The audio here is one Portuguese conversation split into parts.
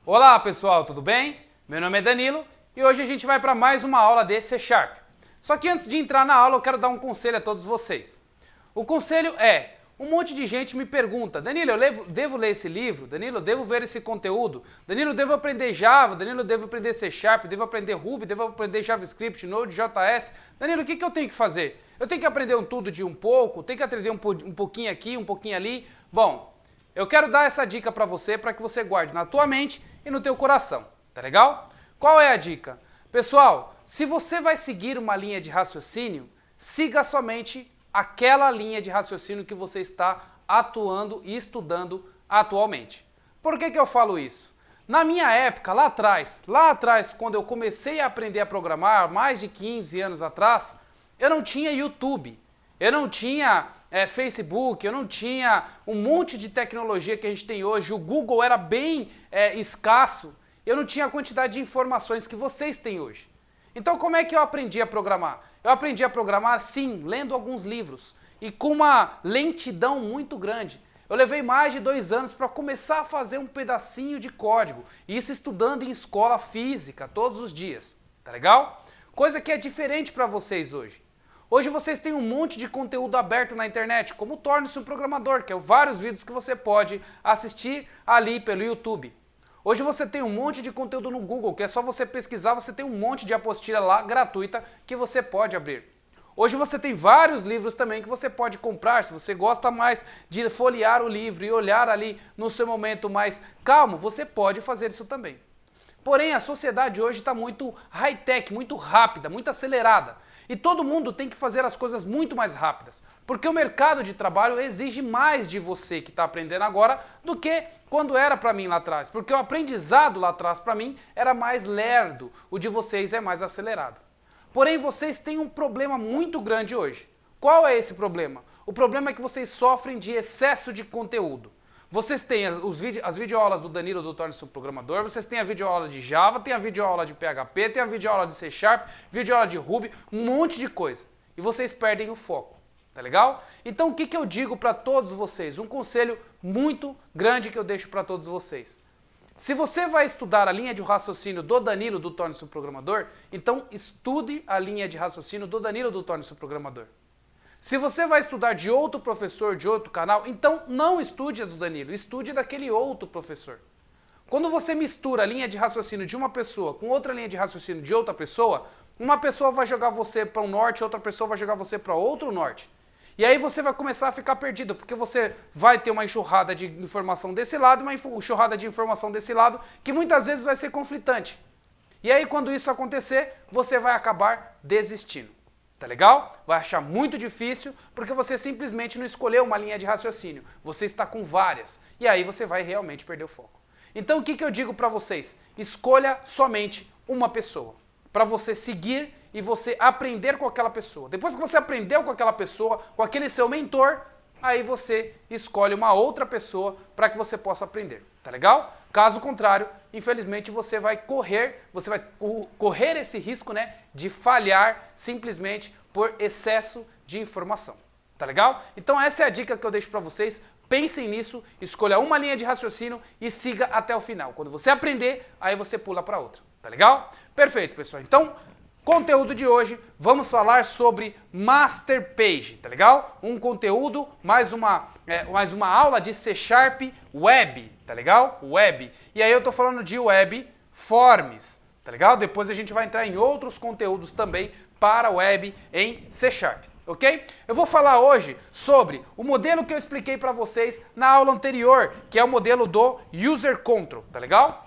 Olá pessoal, tudo bem? Meu nome é Danilo e hoje a gente vai para mais uma aula de C#. Só que antes de entrar na aula eu quero dar um conselho a todos vocês. O conselho é, um monte de gente me pergunta, Danilo, eu devo ler esse livro? Danilo, eu devo ver esse conteúdo? Danilo, eu devo aprender Java? Danilo, eu devo aprender C#? Devo aprender Ruby? Devo aprender JavaScript, Node.js? Danilo, o que eu tenho que fazer? Eu tenho que aprender tudo de um pouco? Tenho que aprender um pouquinho aqui, um pouquinho ali? Bom, eu quero dar essa dica para você que você guarde na tua mente e no teu coração, tá legal? Qual é a dica? Pessoal, se você vai seguir uma linha de raciocínio, siga somente aquela linha de raciocínio que você está atuando e estudando atualmente. Por que eu falo isso? Na minha época, lá atrás, quando eu comecei a aprender a programar, mais de 15 anos atrás, eu não tinha YouTube, eu não tinha Facebook, eu não tinha um monte de tecnologia que a gente tem hoje, o Google era bem escasso, eu não tinha a quantidade de informações que vocês têm hoje. Então como é que eu aprendi a programar? Eu aprendi a programar, sim, lendo alguns livros e com uma lentidão muito grande. Eu levei mais de 2 anos para começar a fazer um pedacinho de código, isso estudando em escola física todos os dias, tá legal? Coisa que é diferente para vocês hoje. Hoje vocês têm um monte de conteúdo aberto na internet, como Torne-se um Programador, que é vários vídeos que você pode assistir ali pelo YouTube. Hoje você tem um monte de conteúdo no Google, que é só você pesquisar, você tem um monte de apostila lá gratuita que você pode abrir. Hoje você tem vários livros também que você pode comprar, se você gosta mais de folhear o livro e olhar ali no seu momento mais calmo, você pode fazer isso também. Porém, a sociedade hoje está muito high-tech, muito rápida, muito acelerada. E todo mundo tem que fazer as coisas muito mais rápidas, porque o mercado de trabalho exige mais de você que está aprendendo agora do que quando era para mim lá atrás, porque o aprendizado lá atrás para mim era mais lerdo, o de vocês é mais acelerado. Porém, vocês têm um problema muito grande hoje. Qual é esse problema? O problema é que vocês sofrem de excesso de conteúdo. Vocês têm as videoaulas do Danilo do Torne-se um Programador, vocês têm a videoaula de Java, tem a videoaula de PHP, tem a videoaula de C#, videoaula de Ruby, um monte de coisa. E vocês perdem o foco, tá legal? Então o que eu digo para todos vocês? Um conselho muito grande que eu deixo para todos vocês. Se você vai estudar a linha de raciocínio do Danilo do Torne-se um Programador, então estude a linha de raciocínio do Danilo do Torne-se um Programador. Se você vai estudar de outro professor, de outro canal, então não estude a do Danilo, estude daquele outro professor. Quando você mistura a linha de raciocínio de uma pessoa com outra linha de raciocínio de outra pessoa, uma pessoa vai jogar você para um norte, outra pessoa vai jogar você para outro norte. E aí você vai começar a ficar perdido, porque você vai ter uma enxurrada de informação desse lado e uma enxurrada de informação desse lado, que muitas vezes vai ser conflitante. E aí quando isso acontecer, você vai acabar desistindo. Tá legal? Vai achar muito difícil porque você simplesmente não escolheu uma linha de raciocínio. Você está com várias. E aí você vai realmente perder o foco. Então o que eu digo para vocês? Escolha somente uma pessoa. Para você seguir e você aprender com aquela pessoa. Depois que você aprendeu com aquela pessoa, com aquele seu mentor, aí você escolhe uma outra pessoa para que você possa aprender. Tá legal? Caso contrário, infelizmente você vai correr esse risco, né, de falhar simplesmente por excesso de informação. Tá legal? Então essa é a dica que eu deixo para vocês. Pensem nisso, escolha uma linha de raciocínio e siga até o final. Quando você aprender, aí você pula para outra. Tá legal? Perfeito, pessoal. Então, conteúdo de hoje, vamos falar sobre Master Page, tá legal? Um conteúdo, mais uma aula de C# Web, tá legal? Web. E aí eu tô falando de Web Forms, tá legal? Depois a gente vai entrar em outros conteúdos também para Web em C#, ok? Eu vou falar hoje sobre o modelo que eu expliquei para vocês na aula anterior, que é o modelo do User Control, tá legal?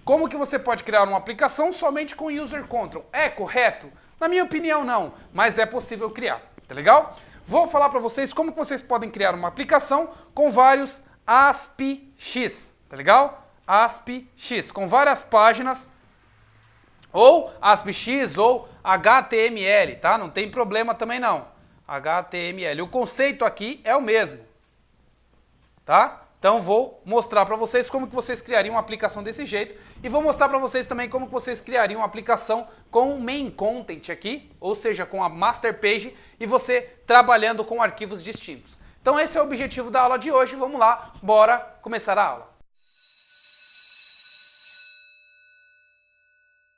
Como que você pode criar uma aplicação somente com User Control? É correto? Na minha opinião, não, mas é possível criar, tá legal? Vou falar para vocês como que vocês podem criar uma aplicação com vários ASP-X, tá legal? ASP-X, com várias páginas, ou ASP-X ou HTML, tá? Não tem problema também não. HTML. O conceito aqui é o mesmo, tá? Então vou mostrar para vocês como que vocês criariam uma aplicação desse jeito e vou mostrar para vocês também como que vocês criariam uma aplicação com o main content aqui, ou seja, com a master page e você trabalhando com arquivos distintos. Então esse é o objetivo da aula de hoje, vamos lá, bora começar a aula.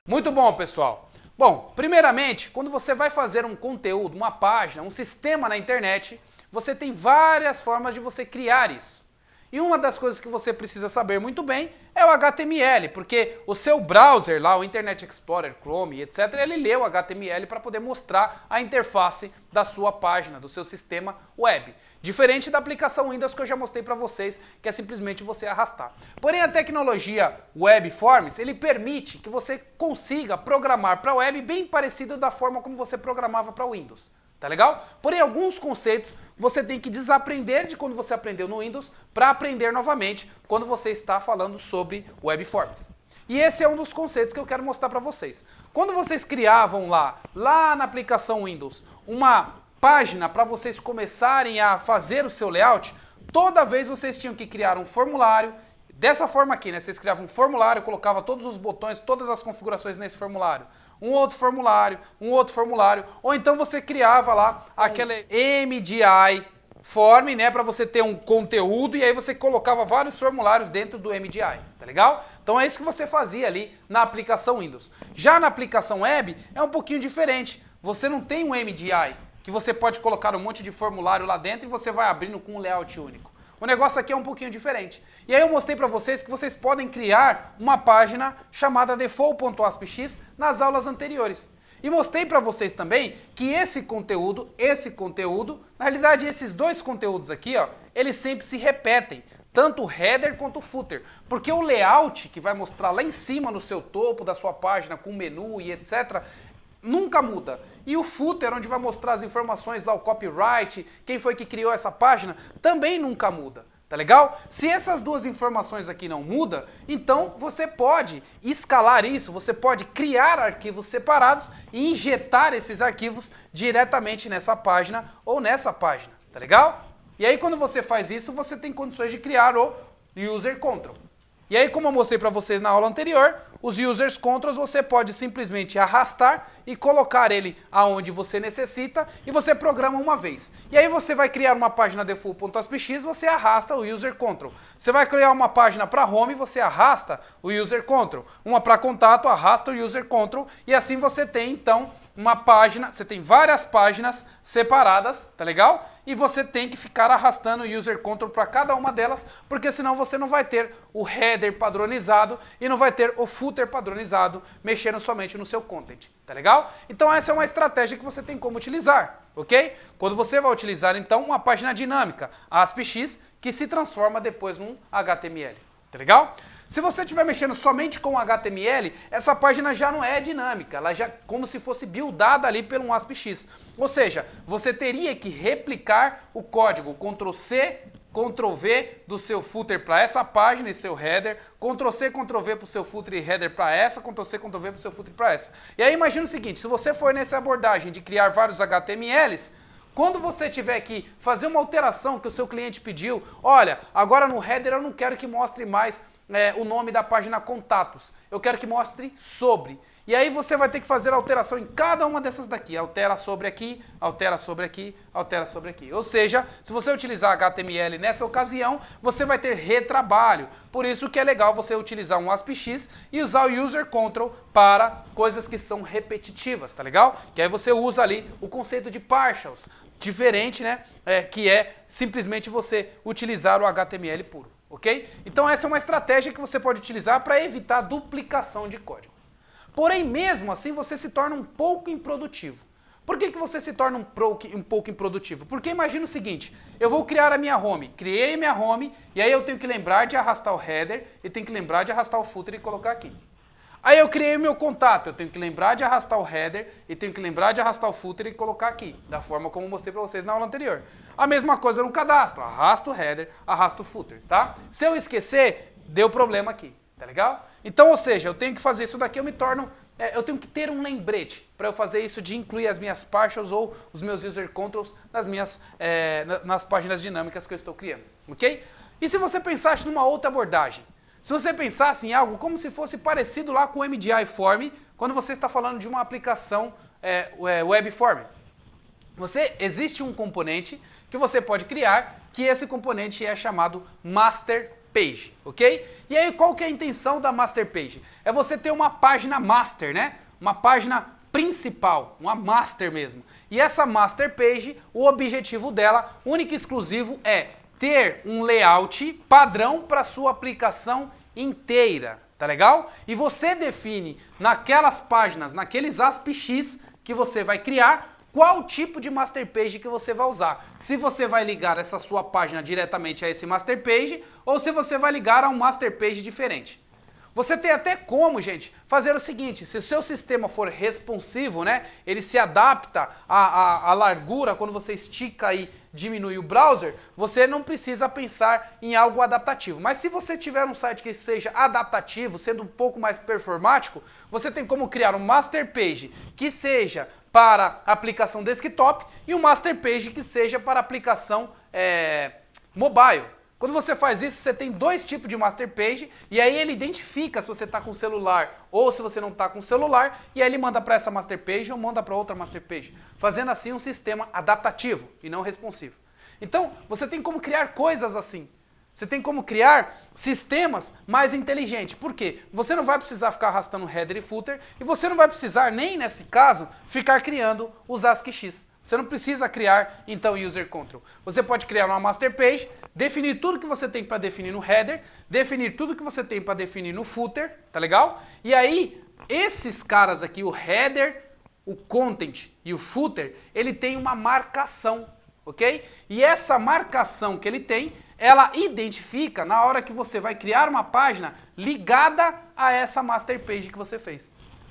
Muito bom, pessoal. Bom, primeiramente, quando você vai fazer um conteúdo, uma página, um sistema na internet, você tem várias formas de você criar isso. E uma das coisas que você precisa saber muito bem é o HTML, porque o seu browser lá, o Internet Explorer, Chrome, etc., ele lê o HTML para poder mostrar a interface da sua página, do seu sistema web. Diferente da aplicação Windows que eu já mostrei para vocês, que é simplesmente você arrastar. Porém, a tecnologia Web Forms, ele permite que você consiga programar para a web bem parecido da forma como você programava para o Windows. Tá legal? Porém, alguns conceitos você tem que desaprender de quando você aprendeu no Windows para aprender novamente quando você está falando sobre Web Forms. E esse é um dos conceitos que eu quero mostrar para vocês. Quando vocês criavam lá na aplicação Windows, uma página para vocês começarem a fazer o seu layout, toda vez vocês tinham que criar um formulário, dessa forma aqui, né? Vocês criavam um formulário, colocavam todos os botões, todas as configurações nesse formulário. Um outro formulário, ou então você criava lá aquele MDI form, né, para você ter um conteúdo e aí você colocava vários formulários dentro do MDI, tá legal? Então é isso que você fazia ali na aplicação Windows. Já na aplicação web é um pouquinho diferente. Você não tem um MDI que você pode colocar um monte de formulário lá dentro e você vai abrindo com um layout único. O negócio aqui é um pouquinho diferente. E aí eu mostrei para vocês que vocês podem criar uma página chamada default.aspx nas aulas anteriores. E mostrei para vocês também que esse conteúdo, na realidade esses dois conteúdos aqui, ó, eles sempre se repetem. Tanto o header quanto o footer. Porque o layout que vai mostrar lá em cima no seu topo da sua página com menu e etc., nunca muda. E o footer, onde vai mostrar as informações lá, o copyright, quem foi que criou essa página, também nunca muda. Tá legal? Se essas duas informações aqui não mudam, então você pode escalar isso, você pode criar arquivos separados e injetar esses arquivos diretamente nessa página ou nessa página. Tá legal? E aí quando você faz isso, você tem condições de criar o user control. E aí, como eu mostrei para vocês na aula anterior, os users controls você pode simplesmente arrastar e colocar ele aonde você necessita e você programa uma vez. E aí você vai criar uma página default.aspx, você arrasta o user control. Você vai criar uma página para home, você arrasta o user control. Uma para contato, arrasta o user control e assim você tem então uma página, você tem várias páginas separadas, tá legal? E você tem que ficar arrastando o user control para cada uma delas, porque senão você não vai ter o header padronizado e não vai ter o footer padronizado mexendo somente no seu content, tá legal? Então essa é uma estratégia que você tem como utilizar, ok? Quando você vai utilizar então uma página dinâmica, ASPX, que se transforma depois num HTML, tá legal? Se você estiver mexendo somente com HTML, essa página já não é dinâmica, ela já como se fosse buildada ali pelo um ASPX. Ou seja, você teria que replicar o código Ctrl+C, Ctrl+V do seu footer para essa página e seu header, Ctrl+C, Ctrl+V para o seu footer e header para essa, Ctrl+C, Ctrl+V para o seu footer para essa. E aí imagina o seguinte, se você for nessa abordagem de criar vários HTMLs, quando você tiver que fazer uma alteração que o seu cliente pediu, olha, agora no header eu não quero que mostre mais o nome da página contatos, eu quero que mostre sobre. E aí você vai ter que fazer alteração em cada uma dessas daqui, altera sobre aqui, altera sobre aqui, altera sobre aqui. Ou seja, se você utilizar HTML nessa ocasião, você vai ter retrabalho. Por isso que é legal você utilizar um ASPX e usar o user control para coisas que são repetitivas, tá legal? Que aí você usa ali o conceito de partials, diferente, né? Que é simplesmente você utilizar o HTML puro. Ok? Então essa é uma estratégia que você pode utilizar para evitar duplicação de código. Porém, mesmo assim, você se torna um pouco improdutivo. Por que você se torna um pouco improdutivo? Porque imagina o seguinte, eu vou criar a minha home, criei minha home, e aí eu tenho que lembrar de arrastar o header, e tenho que lembrar de arrastar o footer e colocar aqui. Aí eu criei o meu contato, eu tenho que lembrar de arrastar o header e tenho que lembrar de arrastar o footer e colocar aqui, da forma como eu mostrei para vocês na aula anterior. A mesma coisa no cadastro, arrasta o header, arrasta o footer, tá? Se eu esquecer, deu problema aqui, tá legal? Então, ou seja, eu tenho que fazer isso daqui, eu tenho que ter um lembrete para eu fazer isso de incluir as minhas partials ou os meus user controls nas páginas dinâmicas que eu estou criando, ok? E se você pensasse numa outra abordagem? Se você pensasse em algo como se fosse parecido lá com o MDI Form, quando você está falando de uma aplicação Web Form. Existe um componente que você pode criar, que esse componente é chamado Master page, ok? E aí qual que é a intenção da master page? É você ter uma página master, né? Uma página principal, uma master mesmo. E essa master page, o objetivo dela, único e exclusivo, é ter um layout padrão para sua aplicação inteira, tá legal? E você define naquelas páginas, naqueles ASP-X que você vai criar, qual tipo de master page que você vai usar. Se você vai ligar essa sua página diretamente a esse master page ou se você vai ligar a um master page diferente. Você tem até como, gente, fazer o seguinte: se o seu sistema for responsivo, né, ele se adapta à largura quando você estica e diminui o browser, você não precisa pensar em algo adaptativo. Mas se você tiver um site que seja adaptativo, sendo um pouco mais performático, você tem como criar um master page que seja para aplicação desktop e um master page que seja para aplicação mobile. Quando você faz isso, você tem dois tipos de master page e aí ele identifica se você está com celular ou se você não está com celular e aí ele manda para essa master page ou manda para outra master page, fazendo assim um sistema adaptativo e não responsivo. Então, você tem como criar coisas assim. Você tem como criar sistemas mais inteligentes. Por quê? Você não vai precisar ficar arrastando header e footer e você não vai precisar, nem nesse caso, ficar criando os ASCII-X. Você não precisa criar, então, user control. Você pode criar uma master page, definir tudo que você tem para definir no header, definir tudo que você tem para definir no footer, tá legal? E aí, esses caras aqui, o header, o content e o footer, ele tem uma marcação, ok? E essa marcação que ele tem, ela identifica na hora que você vai criar uma página ligada a essa master page que você fez.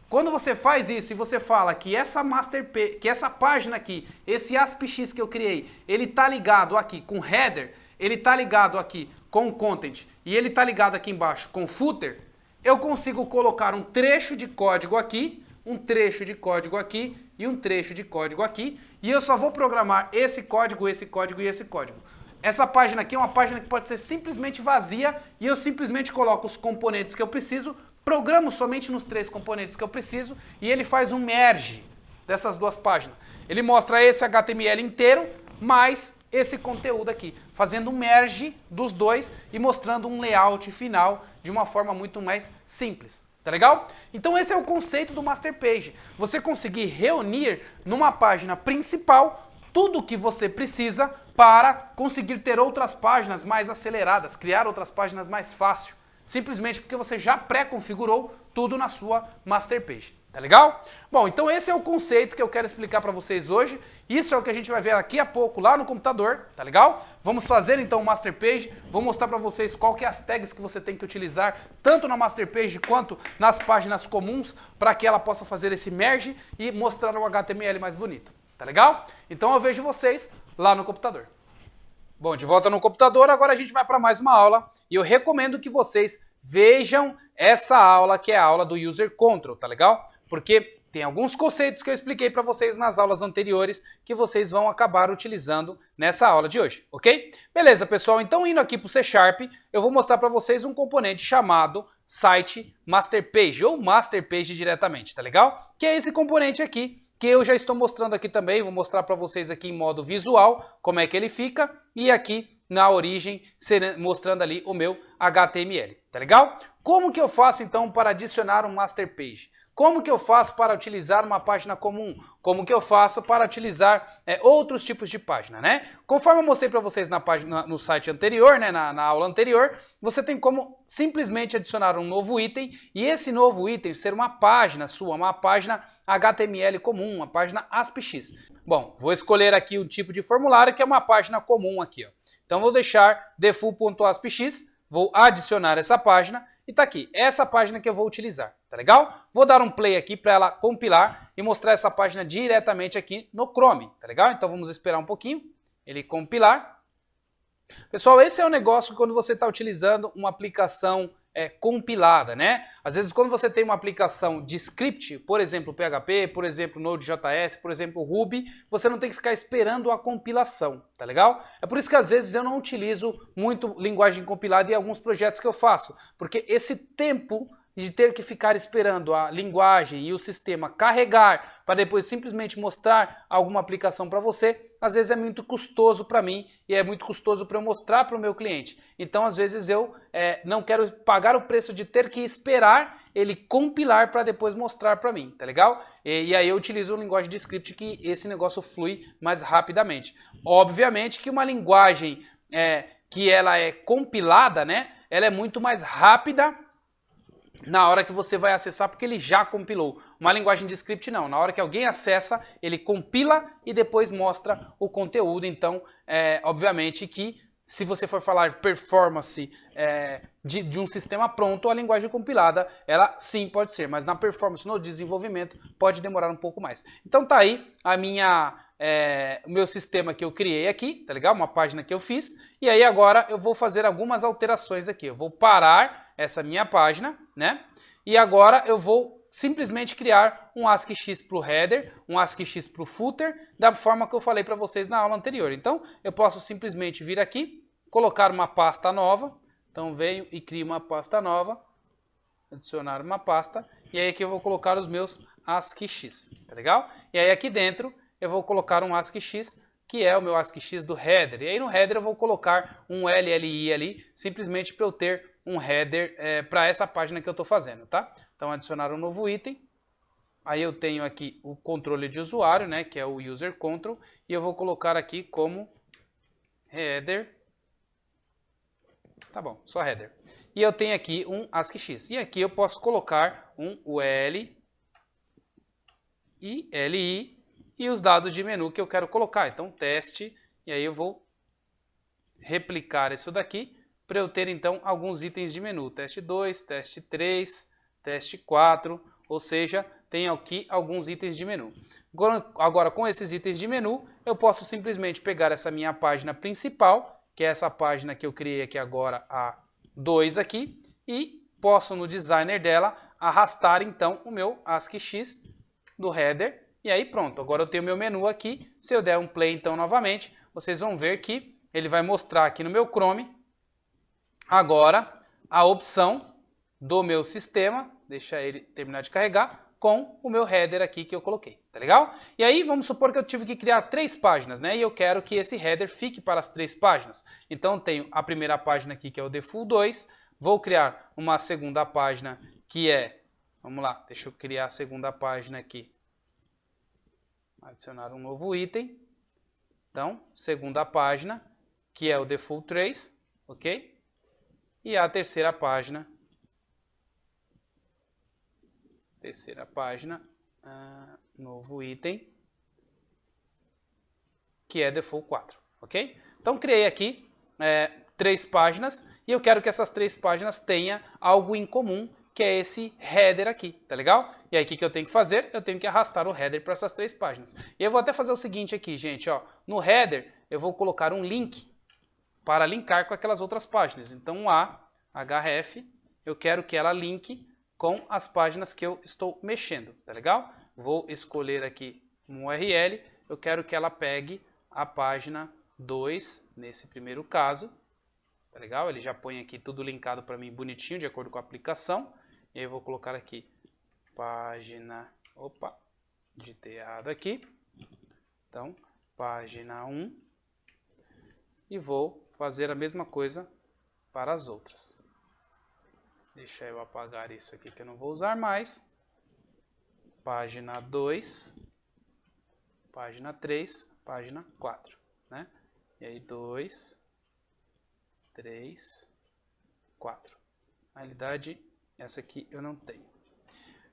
Quando você faz isso e você fala que essa master page, que essa página aqui, esse ASP-X que eu criei, ele tá ligado aqui com header, ele tá ligado aqui com content e ele tá ligado aqui embaixo com footer, eu consigo colocar um trecho de código aqui, um trecho de código aqui e um trecho de código aqui, e eu só vou programar esse código, esse código e esse código. Essa página aqui é uma página que pode ser simplesmente vazia e eu simplesmente coloco os componentes que eu preciso, programo somente nos 3 componentes que eu preciso e ele faz um merge dessas duas páginas. Ele mostra esse HTML inteiro mais esse conteúdo aqui, fazendo um merge dos dois e mostrando um layout final de uma forma muito mais simples. Tá legal? Então esse é o conceito do master page. Você conseguir reunir numa página principal tudo o que você precisa para conseguir ter outras páginas mais aceleradas, criar outras páginas mais fácil. Simplesmente porque você já pré-configurou tudo na sua master page. Tá legal? Bom, então esse é o conceito que eu quero explicar para vocês hoje. Isso é o que a gente vai ver daqui a pouco lá no computador, tá legal? Vamos fazer então o master page. Vou mostrar para vocês qual que é as tags que você tem que utilizar tanto na master page quanto nas páginas comuns para que ela possa fazer esse merge e mostrar um HTML mais bonito. Tá legal? Então eu vejo vocês lá no computador. Bom, de volta no computador, agora a gente vai para mais uma aula e eu recomendo que vocês vejam essa aula que é a aula do User Control, tá legal? Porque tem alguns conceitos que eu expliquei para vocês nas aulas anteriores que vocês vão acabar utilizando nessa aula de hoje, ok? Beleza, pessoal, então indo aqui para o C#, eu vou mostrar para vocês um componente chamado Site Master Page ou Master Page diretamente, tá legal? Que é esse componente aqui, que eu já estou mostrando aqui também, vou mostrar para vocês aqui em modo visual como é que ele fica e aqui na origem mostrando ali o meu HTML, tá legal? Como que eu faço então para adicionar um master page? Como que eu faço para utilizar uma página comum? Como que eu faço para utilizar outros tipos de página, né? Conforme eu mostrei para vocês na página, no site anterior, né, na aula anterior, você tem como simplesmente adicionar um novo item e esse novo item ser uma página sua, uma página HTML comum, uma página ASP-X. Bom, vou escolher aqui um tipo de formulário que é uma página comum aqui, ó. Então vou deixar default.asp-x, vou adicionar essa página e tá aqui, essa página que eu vou utilizar, tá legal? Vou dar um play aqui para ela compilar e mostrar essa página diretamente aqui no Chrome, tá legal? Então vamos esperar um pouquinho, ele compilar. Pessoal, esse é o negócio quando você está utilizando uma aplicação compilada, né? Às vezes quando você tem uma aplicação de script, por exemplo PHP, por exemplo Node.js, por exemplo Ruby, você não tem que ficar esperando a compilação, tá legal? É por isso que às vezes eu não utilizo muito linguagem compilada em alguns projetos que eu faço, porque esse tempo de ter que ficar esperando a linguagem e o sistema carregar para depois simplesmente mostrar alguma aplicação para você, às vezes é muito custoso para mim e é muito custoso para eu mostrar para o meu cliente. Então, às vezes eu não quero pagar o preço de ter que esperar ele compilar para depois mostrar para mim, tá legal? E aí eu utilizo uma linguagem de script que esse negócio flui mais rapidamente. Obviamente que uma linguagem que ela é compilada, né? Ela é muito mais rápida na hora que você vai acessar, porque ele já compilou. Uma linguagem de script não. Na hora que alguém acessa, ele compila e depois mostra o conteúdo. Então, obviamente que se você for falar performance de um sistema pronto, a linguagem compilada, ela sim pode ser. Mas na performance, no desenvolvimento, pode demorar um pouco mais. Então tá aí o meu sistema que eu criei aqui, tá legal? Uma página que eu fiz. E aí agora eu vou fazer algumas alterações aqui. Eu vou parar essa minha página, né? E agora eu vou simplesmente criar um ASCII-X para o header, um ASCII-X para o footer, da forma que eu falei para vocês na aula anterior. Então, eu posso simplesmente vir aqui, colocar uma pasta nova. Então, venho e crio uma pasta nova, adicionar uma pasta, e aí aqui eu vou colocar os meus ASCII-X, tá legal? E aí aqui dentro eu vou colocar um ASCII-X, que é o meu ASCII-X do header. E aí no header eu vou colocar um LLI ali, simplesmente para eu ter um header para essa página que eu estou fazendo, tá? Então, adicionar um novo item. Aí eu tenho aqui o controle de usuário, né, que é o user control, e eu vou colocar aqui como header. Tá bom, só header. E eu tenho aqui um ASCII-X. E aqui eu posso colocar um UL e LI e os dados de menu que eu quero colocar. Então, teste, e aí eu vou replicar isso daqui para eu ter, então, alguns itens de menu. Teste 2, teste 3, teste 4, ou seja, tem aqui alguns itens de menu. Agora, com esses itens de menu, eu posso simplesmente pegar essa minha página principal, que é essa página que eu criei aqui agora, a 2 aqui, e posso, no designer dela, arrastar, então, o meu ASCII-X do header, e aí pronto. Agora eu tenho o meu menu aqui. Se eu der um play, então, novamente, vocês vão ver que ele vai mostrar aqui no meu Chrome agora a opção do meu sistema, deixa ele terminar de carregar, com o meu header aqui que eu coloquei, tá legal? E aí vamos supor que eu tive que criar 3 páginas, né? E eu quero que esse header fique para as 3 páginas. Então tenho a primeira página aqui que é o default 2, vou criar uma segunda página que vamos lá, deixa eu criar a segunda página aqui. Adicionar um novo item. Então, segunda página, que é o default 3, ok? E a terceira página, novo item, que é default 4, ok? Então, criei aqui 3 páginas e eu quero que essas 3 páginas tenham algo em comum, que é esse header aqui, tá legal? E aí, o que eu tenho que fazer? Eu tenho que arrastar o header para essas 3 páginas. E eu vou até fazer o seguinte aqui, gente, ó. No header, eu vou colocar um link para linkar com aquelas outras páginas. Então, href, eu quero que ela linke com as páginas que eu estou mexendo, tá legal? Vou escolher aqui um URL, eu quero que ela pegue a página 2, nesse primeiro caso, tá legal? Ele já põe aqui tudo linkado para mim bonitinho, de acordo com a aplicação. E aí eu vou colocar aqui página, digitei errado aqui. Então, página 1. E vou fazer a mesma coisa para as outras. Deixa eu apagar isso aqui que eu não vou usar mais. Página 2, página 3, página 4, né? E aí 2, 3, 4. Na realidade, essa aqui eu não tenho.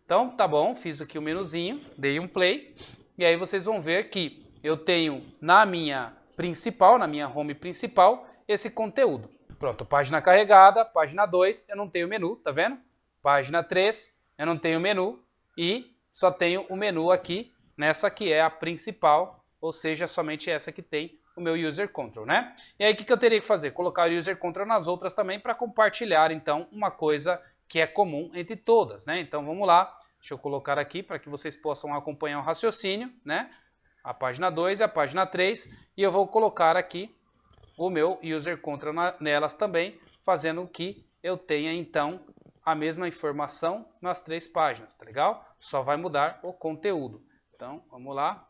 Então, tá bom, fiz aqui o menuzinho, dei um play, e aí vocês vão ver que eu tenho na minha principal, na minha home principal, esse conteúdo. Pronto, página carregada, página 2, eu não tenho menu, tá vendo? Página 3, eu não tenho menu, e só tenho o menu aqui, nessa que é a principal, ou seja, somente essa que tem o meu user control, né? E aí o que eu teria que fazer? Colocar o user control nas outras também para compartilhar, então, uma coisa que é comum entre todas, né? Então vamos lá, deixa eu colocar aqui para que vocês possam acompanhar o raciocínio, né? A página 2 e a página 3, e eu vou colocar aqui o meu user control nelas também, fazendo que eu tenha então a mesma informação nas 3 páginas, tá legal? Só vai mudar o conteúdo. Então vamos lá,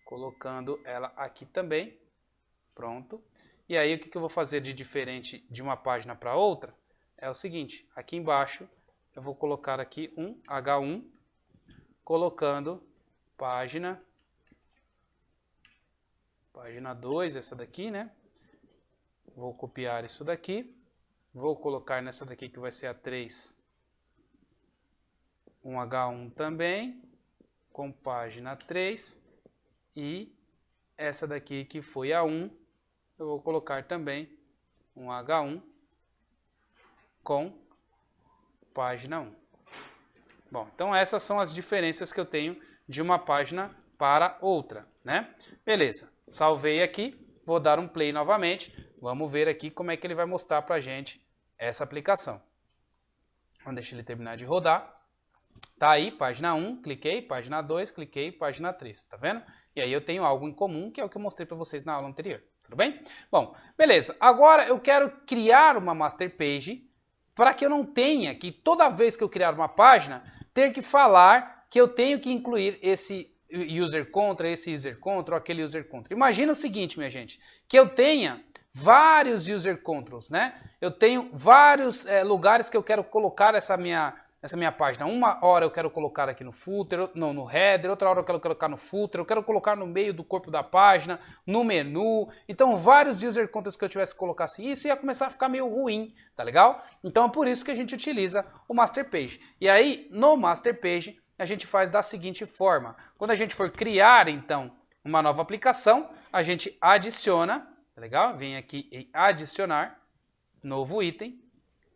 colocando ela aqui também. Pronto. E aí o que eu vou fazer de diferente de uma página para outra é o seguinte, aqui embaixo eu vou colocar aqui um H1, colocando página 2, essa daqui, né? Vou copiar isso daqui, vou colocar nessa daqui que vai ser a 3, um H1 também, com página 3, e essa daqui que foi a 1, eu vou colocar também um H1 com página 1. Bom, então essas são as diferenças que eu tenho de uma página para outra, né? Beleza, salvei aqui, vou dar um play novamente, vamos ver aqui como é que ele vai mostrar pra gente essa aplicação. Vamos deixar ele terminar de rodar. Tá aí, página 1, cliquei, página 2, cliquei, página 3, tá vendo? E aí eu tenho algo em comum, que é o que eu mostrei para vocês na aula anterior, tudo bem? Bom, beleza, agora eu quero criar uma master page para que eu não tenha que toda vez que eu criar uma página, ter que falar que eu tenho que incluir esse user contra, esse user contra ou aquele user contra. Imagina o seguinte, minha gente, que eu tenha vários user controls, né? Eu tenho vários lugares que eu quero colocar essa minha página. Uma hora eu quero colocar aqui no footer, no header, outra hora eu quero colocar no footer, eu quero colocar no meio do corpo da página, no menu. Então, vários user controls que eu tivesse que colocar assim, isso ia começar a ficar meio ruim, tá legal? Então, é por isso que a gente utiliza o Master Page. E aí, no Master Page, a gente faz da seguinte forma. Quando a gente for criar, então, uma nova aplicação, a gente adiciona, tá legal? Vem aqui em adicionar, novo item.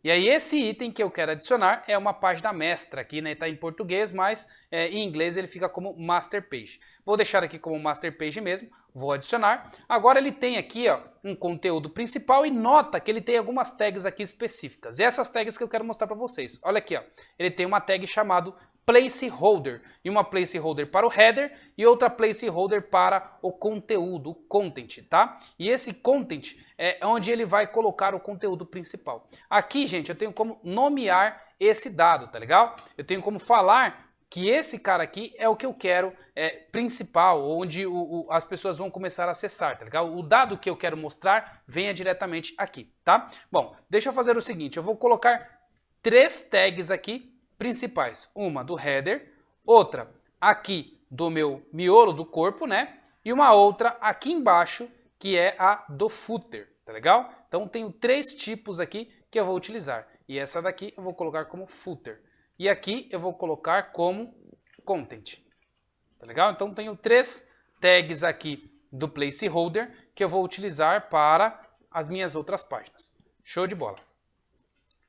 E aí esse item que eu quero adicionar é uma página mestra, aqui né, está em português, mas em inglês ele fica como Master Page. Vou deixar aqui como Master Page mesmo, vou adicionar. Agora ele tem aqui ó, um conteúdo principal e nota que ele tem algumas tags aqui específicas. E essas tags que eu quero mostrar para vocês. Olha aqui, ó, ele tem uma tag chamado placeholder, e uma placeholder para o header e outra placeholder para o conteúdo, o content, tá? E esse content é onde ele vai colocar o conteúdo principal. Aqui, gente, eu tenho como nomear esse dado, tá legal? Eu tenho como falar que esse cara aqui é o que eu quero principal, onde as pessoas vão começar a acessar, tá legal? O dado que eu quero mostrar venha diretamente aqui, tá? Bom, deixa eu fazer o seguinte, eu vou colocar 3 tags aqui principais, uma do header, outra aqui do meu miolo do corpo, né? E uma outra aqui embaixo, que é a do footer, tá legal? Então tenho 3 tipos aqui que eu vou utilizar. E essa daqui eu vou colocar como footer. E aqui eu vou colocar como content, tá legal? Então tenho 3 tags aqui do placeholder que eu vou utilizar para as minhas outras páginas. Show de bola!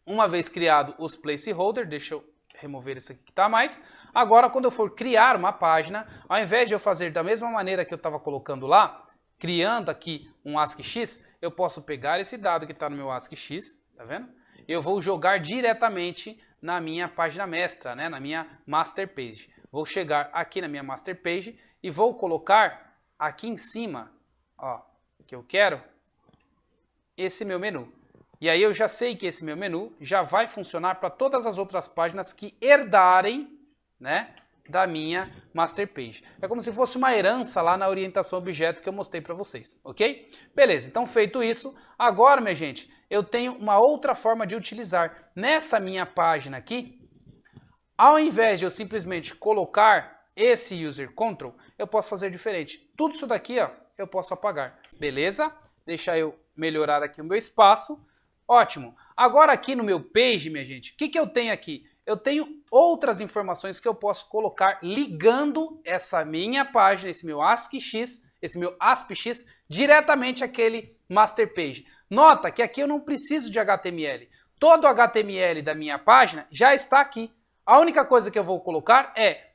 Uma vez criado os placeholder, deixa eu remover isso aqui que está a mais. Agora, quando eu for criar uma página, ao invés de eu fazer da mesma maneira que eu estava colocando lá, criando aqui um ASCII-X, eu posso pegar esse dado que está no meu ASCII-X, tá vendo? Eu vou jogar diretamente na minha página mestra, né? Na minha Master Page. Vou chegar aqui na minha Master Page e vou colocar aqui em cima, ó, que eu quero, esse meu menu. E aí eu já sei que esse meu menu já vai funcionar para todas as outras páginas que herdarem, né, da minha Master Page. É como se fosse uma herança lá na orientação objeto que eu mostrei para vocês, ok? Beleza, então feito isso, agora, minha gente, eu tenho uma outra forma de utilizar. Nessa minha página aqui, ao invés de eu simplesmente colocar esse user control, eu posso fazer diferente. Tudo isso daqui, ó, eu posso apagar. Beleza? Deixa eu melhorar aqui o meu espaço. Ótimo. Agora aqui no meu page, minha gente, o que eu tenho aqui? Eu tenho outras informações que eu posso colocar ligando essa minha página, esse meu ASCII-X, esse meu ASP-X, diretamente àquele Master Page. Nota que aqui eu não preciso de HTML. Todo o HTML da minha página já está aqui. A única coisa que eu vou colocar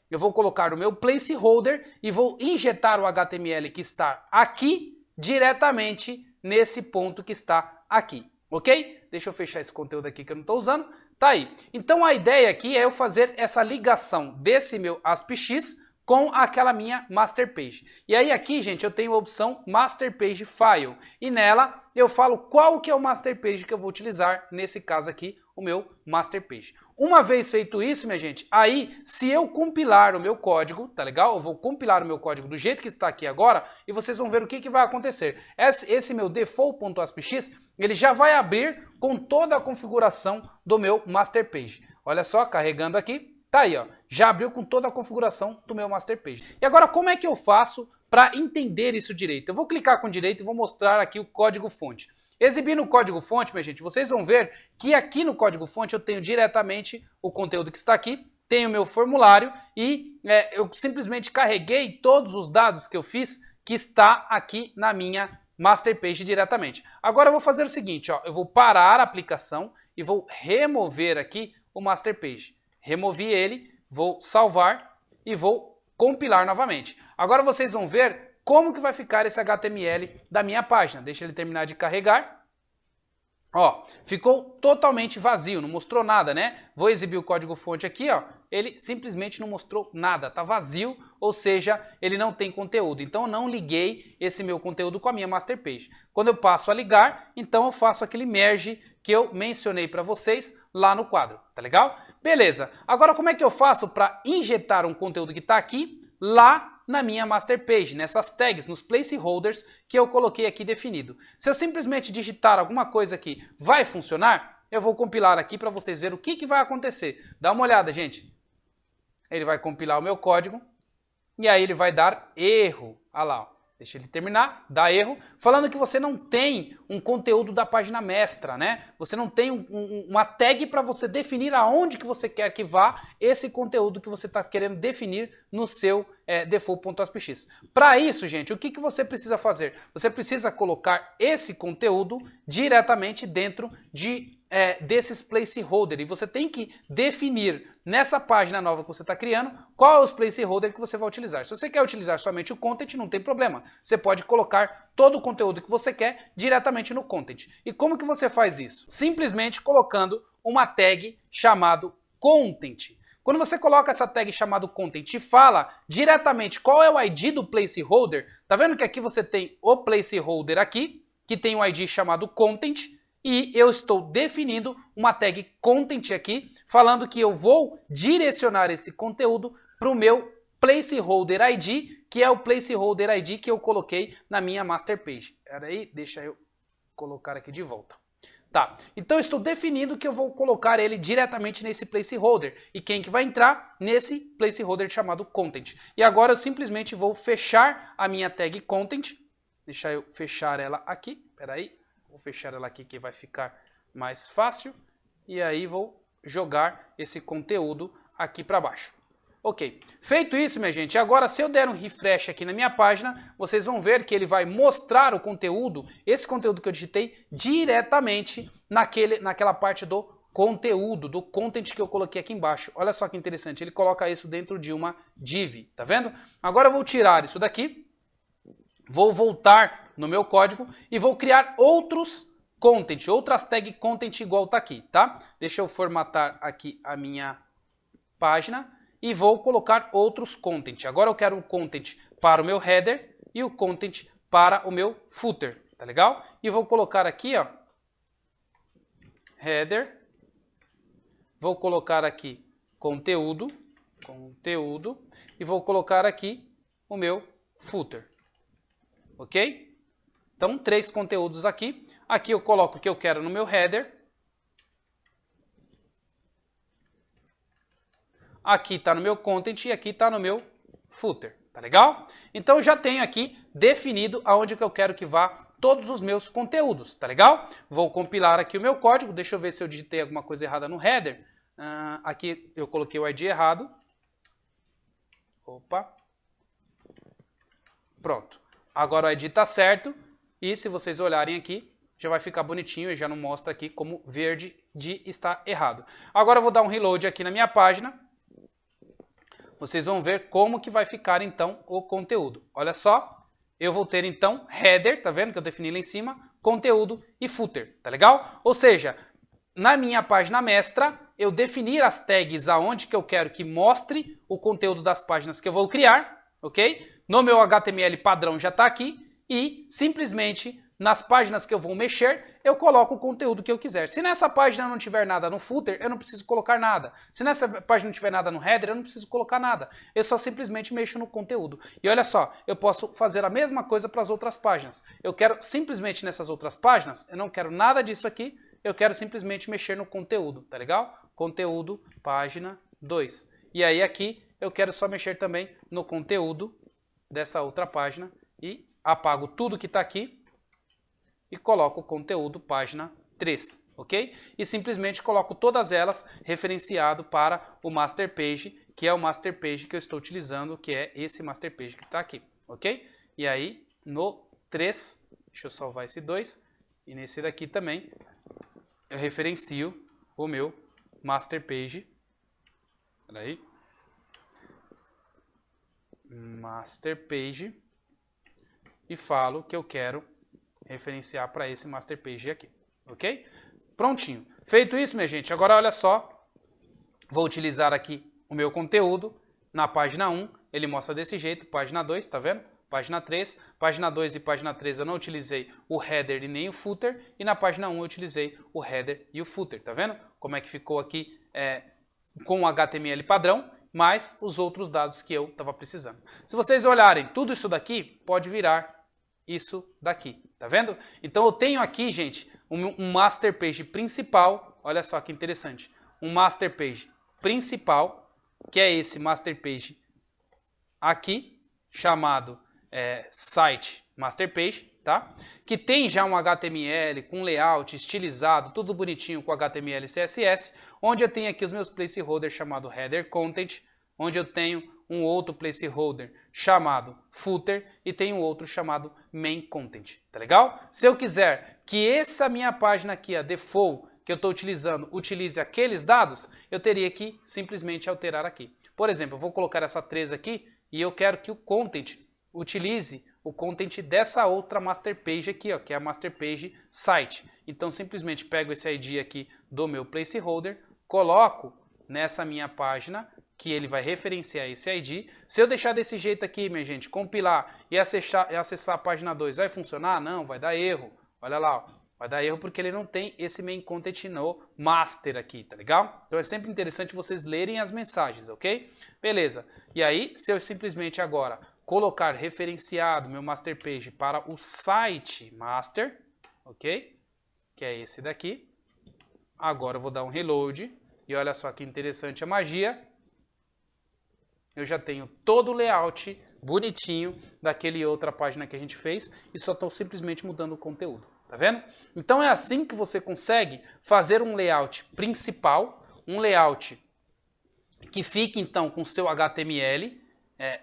eu vou colocar o meu placeholder e vou injetar o HTML que está aqui diretamente nesse ponto que está aqui. Ok? Deixa eu fechar esse conteúdo aqui que eu não estou usando. Tá aí. Então a ideia aqui é eu fazer essa ligação desse meu ASP-X com aquela minha master page. E aí aqui, gente, eu tenho a opção Master Page File. E nela eu falo qual que é o master page que eu vou utilizar, nesse caso aqui, o meu master page. Uma vez feito isso, minha gente, aí se eu compilar o meu código, tá legal? Eu vou compilar o meu código do jeito que está aqui agora e vocês vão ver o que vai acontecer. Esse meu default.aspx, ele já vai abrir com toda a configuração do meu master page. Olha só, carregando aqui. Tá aí, ó, já abriu com toda a configuração do meu master page. E agora como é que eu faço para entender isso direito? Eu vou clicar com direito e vou mostrar aqui o código fonte. Exibindo o código fonte, minha gente, vocês vão ver que aqui no código fonte eu tenho diretamente o conteúdo que está aqui, tenho o meu formulário e eu simplesmente carreguei todos os dados que eu fiz que está aqui na minha master page diretamente. Agora eu vou fazer o seguinte, ó, eu vou parar a aplicação e vou remover aqui o master page. Removi ele, vou salvar e vou compilar novamente. Agora vocês vão ver como que vai ficar esse HTML da minha página. Deixa ele terminar de carregar. Ó, ficou totalmente vazio, não mostrou nada, né? Vou exibir o código fonte aqui, ó. Ele simplesmente não mostrou nada, tá vazio, ou seja, ele não tem conteúdo. Então eu não liguei esse meu conteúdo com a minha master page. Quando eu passo a ligar, então eu faço aquele merge que eu mencionei para vocês lá no quadro, tá legal? Beleza. Agora como é que eu faço para injetar um conteúdo que está aqui lá na minha master page, nessas tags, nos placeholders que eu coloquei aqui definido? Se eu simplesmente digitar alguma coisa aqui, vai funcionar? Eu vou compilar aqui para vocês verem o que vai acontecer. Dá uma olhada, gente. Ele vai compilar o meu código e aí ele vai dar erro. Olha lá, ó. Deixa ele terminar, dá erro, falando que você não tem um conteúdo da página mestra, né? Você não tem uma tag para você definir aonde que você quer que vá esse conteúdo que você está querendo definir no seu default.aspx. Para isso, gente, o que você precisa fazer? Você precisa colocar esse conteúdo diretamente dentro desses placeholders. E você tem que definir nessa página nova que você está criando qual é os placeholders que você vai utilizar. Se você quer utilizar somente o content, não tem problema. Você pode colocar todo o conteúdo que você quer diretamente no content. E como que você faz isso? Simplesmente colocando uma tag chamado content. Quando você coloca essa tag chamado content e fala diretamente qual é o ID do placeholder, tá vendo que aqui você tem o placeholder aqui, que tem um ID chamado content, e eu estou definindo uma tag content aqui, falando que eu vou direcionar esse conteúdo para o meu placeholder ID, que é o placeholder ID que eu coloquei na minha master page. Espera aí, deixa eu colocar aqui de volta. Tá, então eu estou definindo que eu vou colocar ele diretamente nesse placeholder. E quem que vai entrar? Nesse placeholder chamado content. E agora eu simplesmente vou fechar a minha tag content. Deixa eu fechar ela aqui, espera aí. Vou fechar ela aqui que vai ficar mais fácil. E aí vou jogar esse conteúdo aqui para baixo. Ok, feito isso, minha gente, agora se eu der um refresh aqui na minha página, vocês vão ver que ele vai mostrar o conteúdo, esse conteúdo que eu digitei, diretamente naquela parte do conteúdo, do content que eu coloquei aqui embaixo. Olha só que interessante, ele coloca isso dentro de uma div, tá vendo? Agora eu vou tirar isso daqui, vou voltar no meu código e vou criar outros content, outras tag content igual tá aqui, tá? Deixa eu formatar aqui a minha página e vou colocar outros content. Agora eu quero o content para o meu header e o content para o meu footer, tá legal? E vou colocar aqui, ó, header, vou colocar aqui conteúdo, e vou colocar aqui o meu footer, ok? Então, 3 conteúdos aqui. Aqui eu coloco o que eu quero no meu header. Aqui está no meu content e aqui está no meu footer, tá legal? Então eu já tenho aqui definido aonde que eu quero que vá todos os meus conteúdos, tá legal? Vou compilar aqui o meu código, deixa eu ver se eu digitei alguma coisa errada no header. Aqui eu coloquei o ID errado. Opa. Pronto. Agora o ID está certo e se vocês olharem aqui, já vai ficar bonitinho e já não mostra aqui como verde de está errado. Agora eu vou dar um reload aqui na minha página. Vocês vão ver como que vai ficar então o conteúdo. Olha só, eu vou ter então header, tá vendo que eu defini lá em cima, conteúdo e footer, tá legal? Ou seja, na minha página mestra eu definir as tags aonde que eu quero que mostre o conteúdo das páginas que eu vou criar, ok? No meu HTML padrão já está aqui e simplesmente nas páginas que eu vou mexer, eu coloco o conteúdo que eu quiser. Se nessa página não tiver nada no footer, eu não preciso colocar nada. Se nessa página não tiver nada no header, eu não preciso colocar nada. Eu só simplesmente mexo no conteúdo. E olha só, eu posso fazer a mesma coisa para as outras páginas. Eu quero simplesmente nessas outras páginas, eu não quero nada disso aqui, eu quero simplesmente mexer no conteúdo, tá legal? Conteúdo, página 2. E aí aqui eu quero só mexer também no conteúdo dessa outra página e apago tudo que está aqui e coloco o conteúdo página 3, ok? E simplesmente coloco todas elas referenciado para o master page, que é o master page que eu estou utilizando, que é esse master page que está aqui, ok? E aí no 3, deixa eu salvar esse 2, e nesse daqui também eu referencio o meu master page, peraí, master page, e falo que eu quero referenciar para esse master page aqui, ok? Prontinho. Feito isso, minha gente, agora olha só, vou utilizar aqui o meu conteúdo na página 1, ele mostra desse jeito, página 2, tá vendo? Página 3, página 2 e página 3 eu não utilizei o header e nem o footer, e na página 1 eu utilizei o header e o footer, tá vendo? Como é que ficou aqui com o HTML padrão, mais os outros dados que eu estava precisando. Se vocês olharem tudo isso daqui, pode virar isso daqui, tá vendo? Então eu tenho aqui, gente, um master page principal, olha só que interessante, um master page principal, que é esse master page aqui, chamado site master page, tá? Que tem já um HTML com layout estilizado, tudo bonitinho com HTML e CSS, onde eu tenho aqui os meus placeholders chamado header content, onde eu tenho um outro placeholder chamado footer e tem um outro chamado main content, tá legal? Se eu quiser que essa minha página aqui, a default, que eu estou utilizando, utilize aqueles dados, eu teria que simplesmente alterar aqui. Por exemplo, eu vou colocar essa 3 aqui e eu quero que o content utilize o content dessa outra master page aqui, ó, que é a master page site. Então simplesmente pego esse ID aqui do meu placeholder, coloco nessa minha página, que ele vai referenciar esse ID. Se eu deixar desse jeito aqui, minha gente, compilar e acessar a página 2, vai funcionar? Não, vai dar erro. Olha lá, ó, vai dar erro porque ele não tem esse main content no master aqui, tá legal? Então é sempre interessante vocês lerem as mensagens, ok? Beleza. E aí, se eu simplesmente agora colocar referenciado meu master page para o site master, ok? Que é esse daqui. Agora eu vou dar um reload e olha só que interessante a magia. Eu já tenho todo o layout bonitinho daquele outra página que a gente fez e só estou simplesmente mudando o conteúdo, tá vendo? Então é assim que você consegue fazer um layout principal, um layout que fique então com o seu HTML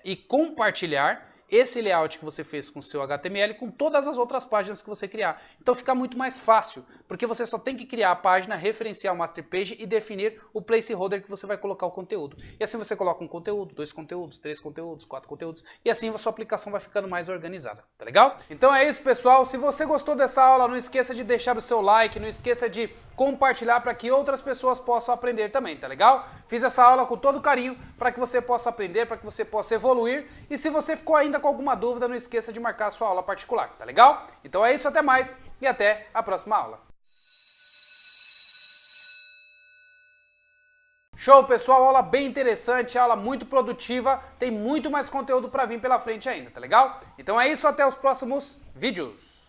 e compartilhar esse layout que você fez com o seu HTML com todas as outras páginas que você criar. Então fica muito mais fácil, porque você só tem que criar a página, referenciar o master page e definir o placeholder que você vai colocar o conteúdo. E assim você coloca um conteúdo, 2 conteúdos, 3 conteúdos, 4 conteúdos, e assim a sua aplicação vai ficando mais organizada, tá legal? Então é isso, pessoal. Se você gostou dessa aula, não esqueça de deixar o seu like, não esqueça de compartilhar para que outras pessoas possam aprender também, tá legal? Fiz essa aula com todo carinho para que você possa aprender, para que você possa evoluir. E se você ficou ainda com alguma dúvida, não esqueça de marcar a sua aula particular, tá legal? Então é isso, até mais e até a próxima aula. Show, pessoal, aula bem interessante, aula muito produtiva, tem muito mais conteúdo para vir pela frente ainda, tá legal? Então é isso, até os próximos vídeos.